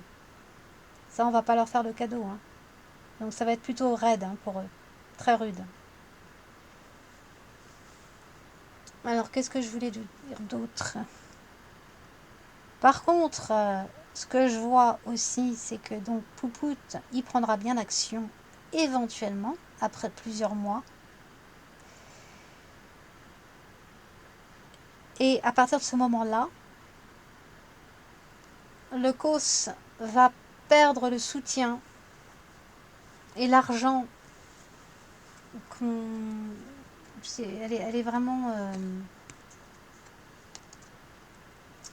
Ça, on va pas leur faire de cadeau. Hein. Donc ça va être plutôt raide hein, pour eux. Très rude. Alors, qu'est-ce que je voulais dire d'autre? Par contre, ce que je vois aussi, c'est que donc Poupout, il prendra bien action éventuellement, après plusieurs mois. Et à partir de ce moment-là, le COS va perdre le soutien et l'argent elle est vraiment...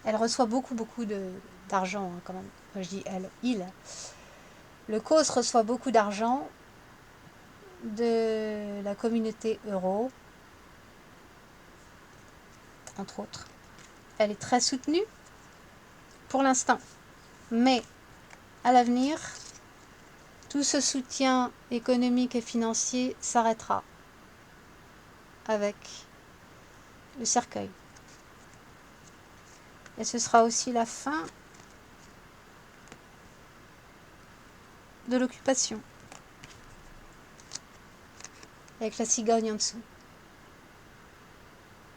elle reçoit beaucoup d'argent hein, quand même. Quand je dis il. Le COS reçoit beaucoup d'argent de la communauté euro, entre autres. Elle est très soutenue pour l'instant. Mais à l'avenir, tout ce soutien économique et financier s'arrêtera avec le cercueil. Et ce sera aussi la fin de l'occupation. Avec la cigogne en dessous.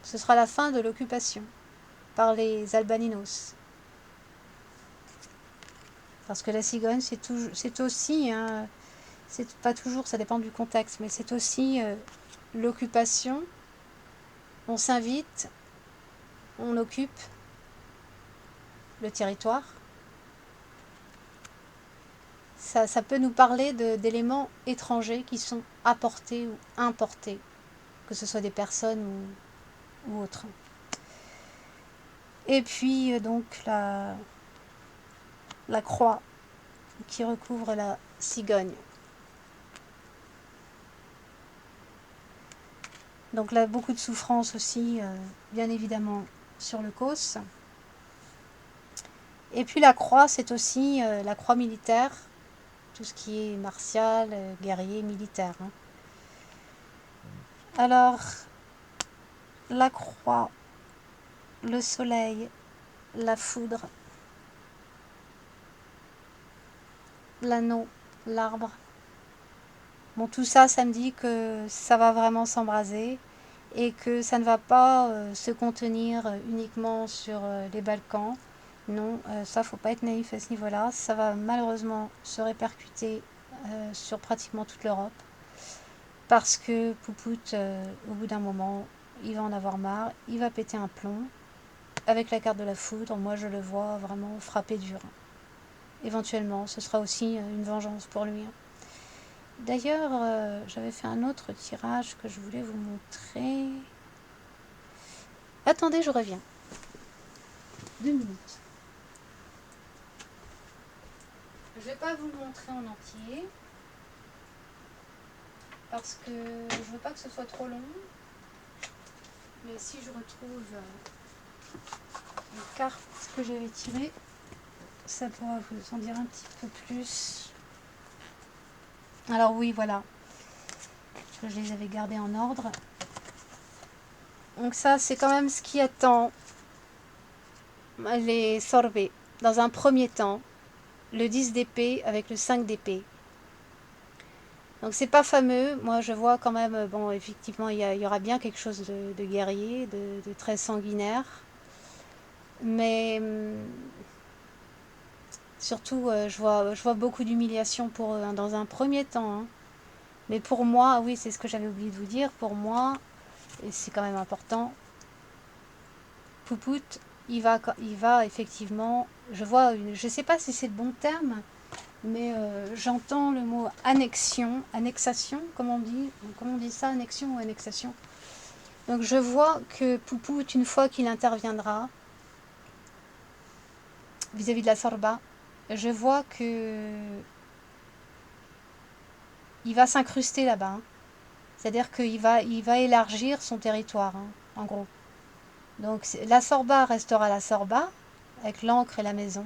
Ce sera la fin de l'occupation par les Albaninos. Parce que la cigogne, c'est aussi, hein, c'est pas toujours, ça dépend du contexte, mais c'est aussi l'occupation. On s'invite on occupe le territoire. Ça peut nous parler d'éléments étrangers qui sont apportés ou importés, que ce soit des personnes ou autres. Et puis donc la croix qui recouvre la cigogne. Donc là, beaucoup de souffrance aussi, bien évidemment, sur le cos. Et puis la croix, c'est aussi la croix militaire, tout ce qui est martial, guerrier, militaire. Hein. Alors, la croix, le soleil, la foudre, l'anneau, l'arbre. Bon, tout ça, ça me dit que ça va vraiment s'embraser et que ça ne va pas se contenir uniquement sur les Balkans. Non, ça, faut pas être naïf à ce niveau-là. Ça va malheureusement se répercuter sur pratiquement toute l'Europe. Parce que Poupout, au bout d'un moment, il va en avoir marre, il va péter un plomb. Avec la carte de la foudre, moi je le vois vraiment frapper dur. Éventuellement, ce sera aussi une vengeance pour lui. D'ailleurs, j'avais fait un autre tirage que je voulais vous montrer. Attendez, je reviens. 2 minutes. Je ne vais pas vous le montrer en entier. Parce que je ne veux pas que ce soit trop long. Mais si je retrouve les cartes que j'avais tirées, ça pourra vous en dire un petit peu plus. Alors oui, voilà. Je les avais gardées en ordre. Donc ça, c'est quand même ce qui attend les sorbets. Dans un premier temps, le 10 d'épée avec le 5 d'épée. Donc c'est pas fameux. Moi, je vois quand même, bon, effectivement, il y aura bien quelque chose de guerrier, de très sanguinaire. Mais surtout, je vois beaucoup d'humiliation pour eux, hein, dans un premier temps. Hein. Mais pour moi, oui, c'est ce que j'avais oublié de vous dire, pour moi, et c'est quand même important, Poupout, il va effectivement, je sais pas si c'est le bon terme, mais j'entends le mot annexation, comment on dit ça, annexion ou annexation. Donc je vois que Poupout, une fois qu'il interviendra vis-à-vis de la Sorba, je vois que il va s'incruster là-bas. Hein. C'est-à-dire qu'il va élargir son territoire, hein, en gros. Donc la Sorba restera la Sorba, avec l'encre et la maison.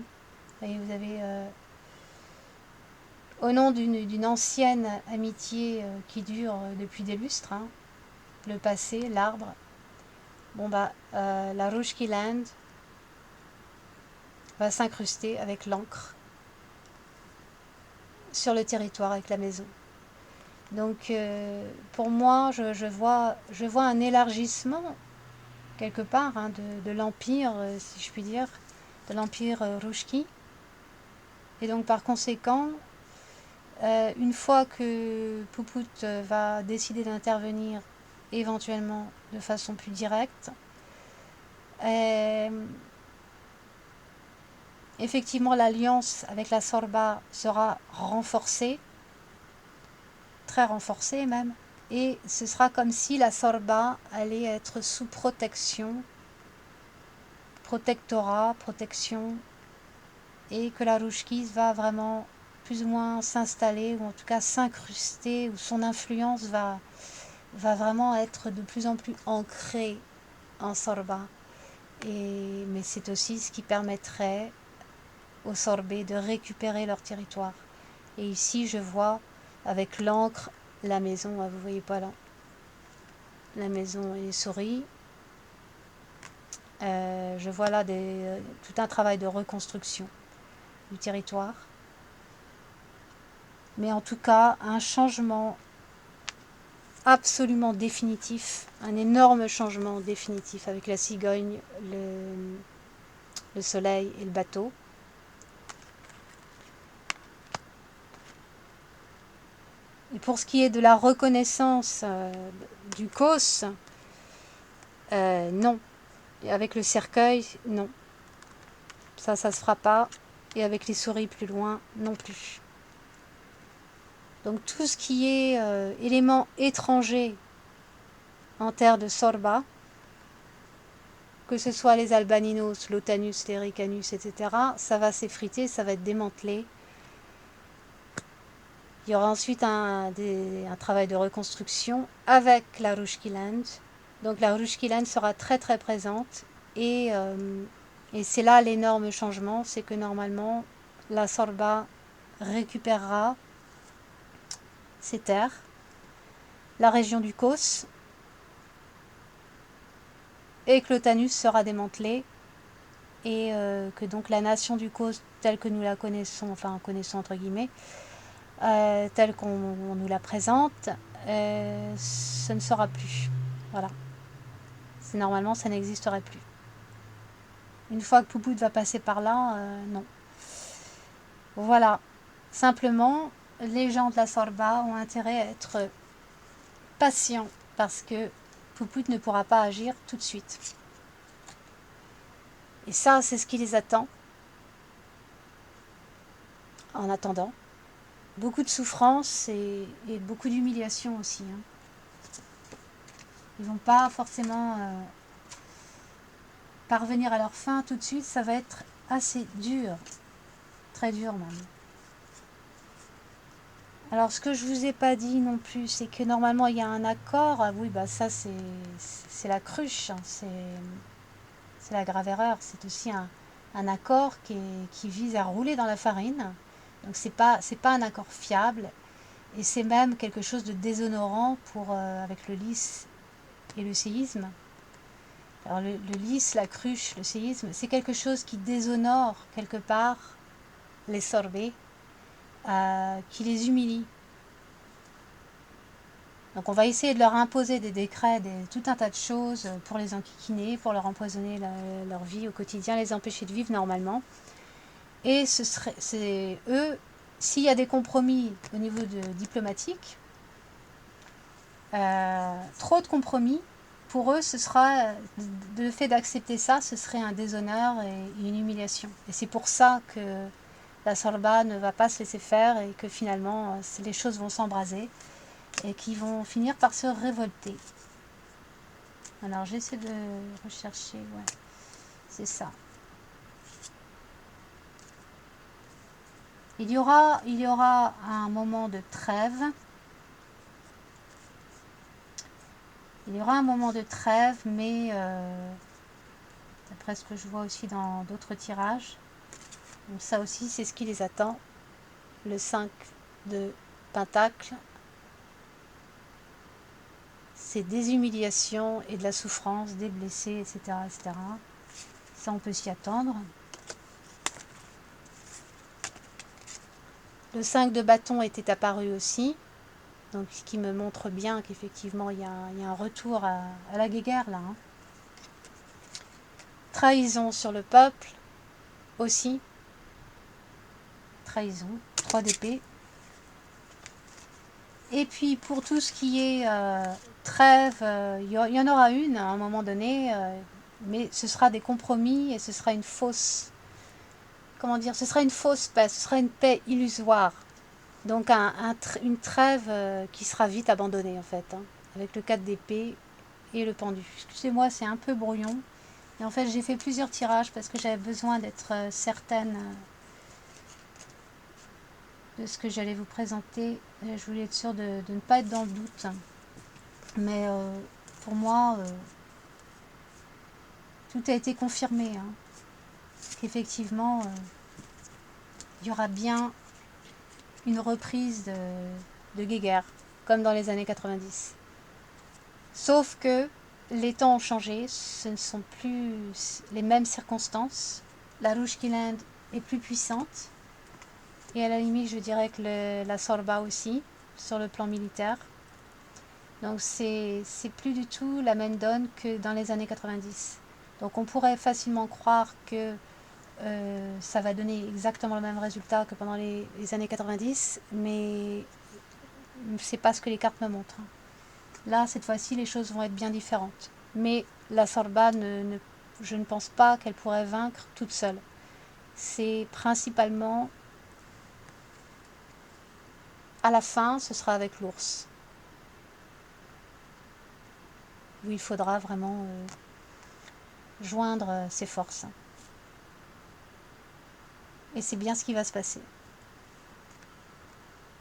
Et vous avez, au nom d'une ancienne amitié qui dure depuis des lustres, hein, le passé, l'arbre, bon bah, la Rouge Land va s'incruster avec l'encre sur le territoire avec la maison. Donc pour moi, je vois un élargissement quelque part hein, de l'empire, si je puis dire, de l'empire Rouchki. Et donc par conséquent, une fois que Poupout va décider d'intervenir éventuellement de façon plus directe, effectivement l'alliance avec la Sorba sera renforcée, très renforcée même, et ce sera comme si la Sorba allait être sous protection, protectorat, protection, et que la Rouchkise va vraiment plus ou moins s'installer, ou en tout cas s'incruster, où son influence va vraiment être de plus en plus ancrée en Sorba. Mais c'est aussi ce qui permettrait aux Sorbets de récupérer leur territoire. Et ici, je vois avec l'encre la maison, vous voyez pas là, la maison et les souris. Je vois là tout un travail de reconstruction du territoire. Mais en tout cas, un changement absolument définitif, un énorme changement définitif avec la cigogne, le soleil et le bateau. Et pour ce qui est de la reconnaissance du cos, non. Et avec le cercueil, non. Ça se fera pas. Et avec les souris plus loin, non plus. Donc tout ce qui est élément étranger en terre de sorba, que ce soit les albaninos, l'otanus, les ricanus, etc., ça va s'effriter, ça va être démantelé. Il y aura ensuite un travail de reconstruction avec la Rushkiland. Donc la Rushkiland sera très très présente et c'est là l'énorme changement, c'est que normalement la Sorba récupérera ses terres, la région du Kos, et que l'Otanus sera démantelé et que donc la nation du Kos telle que nous la connaissons, enfin connaissons entre guillemets, telle qu'on nous la présente, ce ne sera plus. Voilà. Normalement, ça n'existerait plus. Une fois que Poupout va passer par là, non. Voilà. Simplement, les gens de la Sorba ont intérêt à être patients parce que Poupout ne pourra pas agir tout de suite. Et ça, c'est ce qui les attend. En attendant, beaucoup de souffrance et beaucoup d'humiliation aussi. Hein. Ils vont pas forcément parvenir à leur fin tout de suite. Ça va être assez dur, très dur même. Alors ce que je vous ai pas dit non plus, c'est que normalement il y a un accord. Ah oui, bah ça c'est la cruche, hein. C'est la grave erreur. C'est aussi un accord qui vise à rouler dans la farine. Donc c'est pas un accord fiable. Et c'est même quelque chose de déshonorant avec le lys et le séisme. Alors le lys, la cruche, le séisme, c'est quelque chose qui déshonore quelque part les sorbets, qui les humilie. Donc on va essayer de leur imposer des décrets, tout un tas de choses pour les enquiquiner, pour leur empoisonner leur vie au quotidien, les empêcher de vivre normalement. Et c'est eux, s'il y a des compromis au niveau diplomatique, trop de compromis, pour eux, ce sera le fait d'accepter ça, ce serait un déshonneur et une humiliation. Et c'est pour ça que la Sorba ne va pas se laisser faire et que finalement les choses vont s'embraser et qu'ils vont finir par se révolter. Alors j'essaie de rechercher, ouais, c'est ça. Il y aura un moment de trêve. Il y aura un moment de trêve, mais d'après ce que je vois aussi dans d'autres tirages, donc ça aussi c'est ce qui les attend. Le 5 de Pentacle, c'est des humiliations et de la souffrance, des blessés, etc., etc. Ça on peut s'y attendre. Le 5 de bâton était apparu aussi, donc ce qui me montre bien qu'effectivement il y a un retour à la guéguerre là. Hein. Trahison sur le peuple aussi. Trahison, 3 d'épée. Et puis pour tout ce qui est trêve, il y en aura une à un moment donné, mais ce sera des compromis et ce sera une fausse, comment dire, ce sera une fausse paix, ce sera une paix illusoire. Donc une trêve qui sera vite abandonnée en fait, hein, avec le 4 d'épée et le pendu. Excusez-moi, c'est un peu brouillon. Et en fait, j'ai fait plusieurs tirages parce que j'avais besoin d'être certaine de ce que j'allais vous présenter. Je voulais être sûre de ne pas être dans le doute. Mais pour moi, tout a été confirmé. Hein, qu'effectivement, il y aura bien une reprise de guéguerre, comme dans les années 90. Sauf que les temps ont changé, ce ne sont plus les mêmes circonstances. La Rushkiland est plus puissante. Et à la limite, je dirais que la Sorba aussi, sur le plan militaire. Donc c'est plus du tout la même donne que dans les années 90. Donc on pourrait facilement croire que ça va donner exactement le même résultat que pendant les années 90, mais c'est pas ce que les cartes me montrent. Là, cette fois-ci, les choses vont être bien différentes. Mais la Sorba je ne pense pas qu'elle pourrait vaincre toute seule. C'est principalement à la fin, ce sera avec l'ours, où il faudra vraiment joindre ses forces. Et c'est bien ce qui va se passer.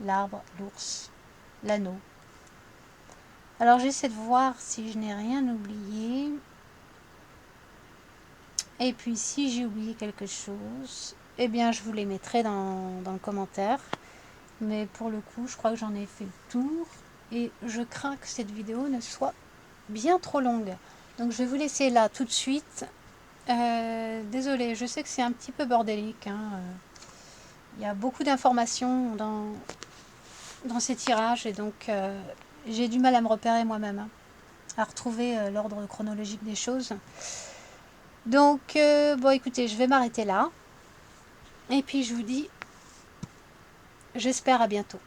L'arbre, l'ours, l'anneau. Alors j'essaie de voir si je n'ai rien oublié. Et puis si j'ai oublié quelque chose, eh bien je vous les mettrai dans le commentaire. Mais pour le coup, je crois que j'en ai fait le tour. Et je crains que cette vidéo ne soit bien trop longue. Donc je vais vous laisser là tout de suite. Désolée, je sais que c'est un petit peu bordélique. Il y a beaucoup d'informations dans ces tirages. Et donc j'ai du mal à me repérer moi-même. À retrouver l'ordre chronologique des choses. Donc, bon, écoutez, je vais m'arrêter là. Et puis, je vous dis, j'espère à bientôt.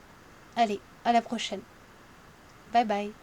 Allez, à la prochaine. Bye bye.